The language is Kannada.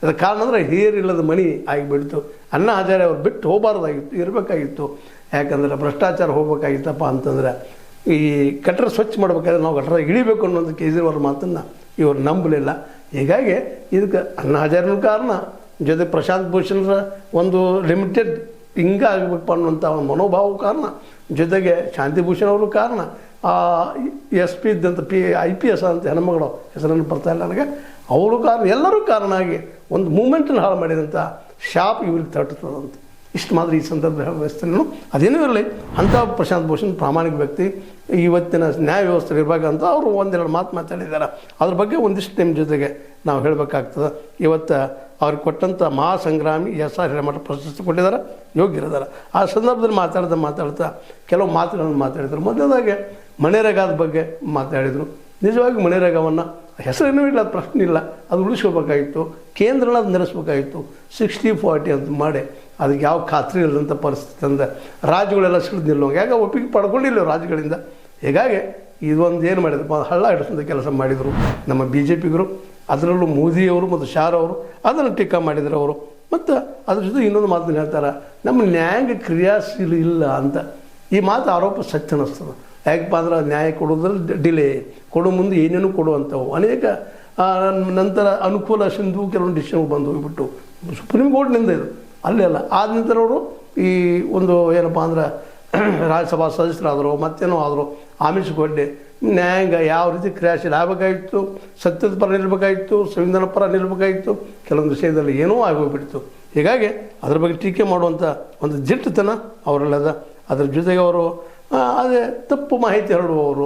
ಅದರ ಕಾರಣ ಅಂದರೆ ಹೇರಿಲ್ಲದ ಮಣಿ ಆಗಿಬಿಡ್ತು. ಅಣ್ಣಾ ಹಜಾರೆ ಅವ್ರು ಬಿಟ್ಟು ಹೋಗಬಾರ್ದಾಗಿತ್ತು, ಇರಬೇಕಾಗಿತ್ತು. ಯಾಕಂದ್ರೆ ಭ್ರಷ್ಟಾಚಾರ ಹೋಗ್ಬೇಕಾಗಿತ್ತಪ್ಪ ಅಂತಂದ್ರೆ ಈ ಗಟ್ಟರ ಸ್ವಚ್ಛ ಮಾಡ್ಬೇಕಾದ್ರೆ ನಾವು ಗಟ್ಟರ ಇಳಿಬೇಕು ಅನ್ನೋದು ಕೇಜ್ರಿವಾಲ್ ಮಾತನ್ನು ಇವರು ನಂಬಲಿಲ್ಲ. ಹೀಗಾಗಿ ಇದಕ್ಕೆ ಅಣ್ಣಾ ಹಜಾರೆನೂ ಕಾರಣ, ಜೊತೆ ಪ್ರಶಾಂತ್ ಭೂಷಣ್ರ ಒಂದು ಲಿಮಿಟೆಡ್ ಹಿಂಗೆ ಆಗಬೇಕು ಅನ್ನುವಂಥ ಒಂದು ಮನೋಭಾವ ಕಾರಣ, ಜೊತೆಗೆ ಶಾಂತಿಭೂಷಣ್ ಅವರು ಕಾರಣ, SP ಇದ್ದಂಥ IPS ಅಂತ ಹೆಣ್ಮಗಳು ಹೆಸರನ್ನು ಬರ್ತಾಯಿಲ್ಲ ನನಗೆ, ಅವರು ಕಾರಣ, ಎಲ್ಲರೂ ಕಾರಣ ಆಗಿ ಒಂದು ಮೂಮೆಂಟನ್ನು ಹಾಳು ಮಾಡಿದಂಥ ಶಾಪ್ ಇವ್ರಿಗೆ ತಟ್ಟುತ್ತದಂತೆ. ಇಷ್ಟು ಮಾತ್ರ ಈ ಸಂದರ್ಭದಲ್ಲಿ ವ್ಯವಸ್ಥೆನೂ ಅದೇನೂ ಇರಲಿ. ಅಂಥ ಪ್ರಶಾಂತ್ ಭೂಷಣ್ ಪ್ರಾಮಾಣಿಕ ವ್ಯಕ್ತಿ, ಇವತ್ತಿನ ನ್ಯಾಯ ವ್ಯವಸ್ಥೆ ಇರಬೇಕಂತ ಅವರು ಒಂದೆರಡು ಮಾತು ಮಾತಾಡಿದ್ದಾರೆ. ಅದ್ರ ಬಗ್ಗೆ ಒಂದಿಷ್ಟು ನಿಮ್ಮ ಜೊತೆಗೆ ನಾವು ಹೇಳಬೇಕಾಗ್ತದೆ. ಇವತ್ತು ಅವ್ರಿಗೆ ಕೊಟ್ಟಂಥ ಮಹಾಸಂಗ್ರಾಮಿ SR ಹಿರೇಮಠ ಪ್ರಶಸ್ತಿ ಕೊಟ್ಟಿದ್ದಾರೆ, ಯೋಗ್ಯರಿದ್ದಾರೆ. ಆ ಸಂದರ್ಭದಲ್ಲಿ ಮಾತಾಡ್ತಾ ಕೆಲವು ಮಾತುಗಳನ್ನು ಮಾತಾಡಿದರು. ಮೊದಲದಾಗೆ ಮಣೇರೇಗಾದ ಬಗ್ಗೆ ಮಾತಾಡಿದರು. ನಿಜವಾಗಿ ಮಣೇರೇಗಾವನ್ನು ಹೆಸರೇನೂ ಇಲ್ಲ, ಪ್ರಶ್ನೆ ಇಲ್ಲ, ಅದು ಉಳಿಸ್ಕೋಬೇಕಾಗಿತ್ತು. ಕೇಂದ್ರನ ಅದು ನಡೆಸಬೇಕಾಗಿತ್ತು. 60-40 ಅಂತ ಮಾಡಿ ಅದಕ್ಕೆ ಯಾವ ಖಾತ್ರಿ ಇಲ್ಲದಂಥ ಪರಿಸ್ಥಿತಿ ಅಂದರೆ ರಾಜ್ಯಗಳೆಲ್ಲ ಸಿಡಿದು ನಿಲ್ಲೋಂಗೆ, ಯಾಕೆ ಒಪ್ಪಿಗೆ ಪಡ್ಕೊಂಡಿಲ್ಲ ರಾಜ್ಯಗಳಿಂದ. ಹೀಗಾಗಿ ಇದೊಂದು ಏನು ಮಾಡಿದ್ರು, ಹಳ್ಳ ಹಿಡಿಸೋಂಥ ಕೆಲಸ ಮಾಡಿದರು ನಮ್ಮ BJPಗರು. ಅದರಲ್ಲೂ ಮೋದಿಯವರು ಮತ್ತು ಶಾರ್ ಅವರು ಅದನ್ನು ಟೀಕಾ ಮಾಡಿದ್ರು ಅವರು. ಮತ್ತು ಅದ್ರ ಜೊತೆ ಇನ್ನೊಂದು ಮಾತನ್ನು ಹೇಳ್ತಾರೆ, ನಮ್ಮ ನ್ಯಾಯಾಂಗ ಕ್ರಿಯಾಶೀಲ ಇಲ್ಲ ಅಂತ. ಈ ಮಾತು ಆರೋಪ ಸತ್ಯ ಅನ್ನಿಸ್ತದೆ. ಯಾಕಪ್ಪ ಅಂದ್ರೆ ನ್ಯಾಯ ಕೊಡೋದ್ರಲ್ಲಿ ಡಿಲೇ, ಕೊಡೋ ಮುಂದೆ ಏನೇನು ಕೊಡುವಂಥವು ಅನೇಕ ನಂತರ ಅನುಕೂಲ ಸಿಂಧು ಕೆಲವೊಂದು ಡಿಸಿಷನ್ ಬಂದು ಹೋಗ್ಬಿಟ್ಟು ಸುಪ್ರೀಂ ಕೋರ್ಟ್ನಿಂದ ಇದು ಅಲ್ಲೆಲ್ಲ ಆದ ನಂತರ ಅವರು ಈ ಒಂದು ಏನಪ್ಪ ಅಂದ್ರೆ ರಾಜ್ಯಸಭಾ ಸದಸ್ಯರಾದರು, ಮತ್ತೇನೋ ಆದರು, ಆಮಿಷಗೊಡ್ಡೆ ನ್ಯಾಯಾಂಗ ಯಾವ ರೀತಿ ಕ್ರಿಯಾಶೀಲ ಆಗಬೇಕಾಗಿತ್ತು, ಸತ್ಯದ ಪರ ನಿಲ್ಲಬೇಕಾಗಿತ್ತು, ಸಂವಿಧಾನ ಪರ ನಿಲ್ಲಬೇಕಾಗಿತ್ತು, ಕೆಲವೊಂದು ವಿಷಯದಲ್ಲಿ ಏನೋ ಆಗೋಗ್ಬಿಡ್ತು. ಹೀಗಾಗಿ ಅದ್ರ ಬಗ್ಗೆ ಟೀಕೆ ಮಾಡುವಂಥ ಒಂದು ಜಿಟ್ಟತನ ಅವರಲ್ಲದ. ಅದ್ರ ಜೊತೆಗೆ ಅವರು ಅದೇ ತಪ್ಪು ಮಾಹಿತಿ ಹರಡುವವರು.